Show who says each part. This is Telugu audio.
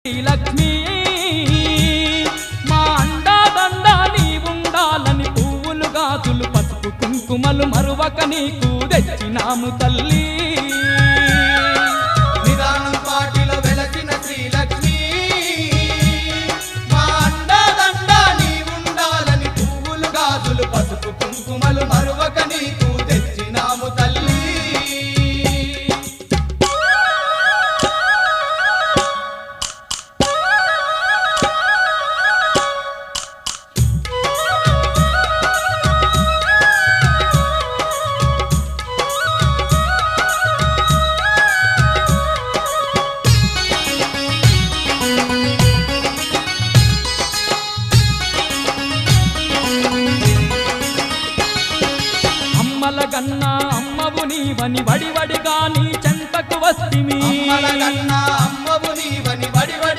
Speaker 1: లక్ష్మీ మా అండాదండ నీ ఉండాలని పువ్వులు గాజులు పసుపు కుంకుమలు మరువక నీకు తెచ్చినాము తల్లి
Speaker 2: నిదానం పాటిలో వెలసిన శ్రీలక్ష్మి మా అండాదండ నీ ఉండాలని పువ్వులు గాజులు పసుపు కుంకుమలు మరువక నీకు తెచ్చినాము తల్లి
Speaker 1: అమ్మలగన్నా అమ్మవు నీవని వడివడిగా నీ చెంతకు వస్తిమి
Speaker 2: అమ్మలగన్నా అమ్మవు నీవని వడి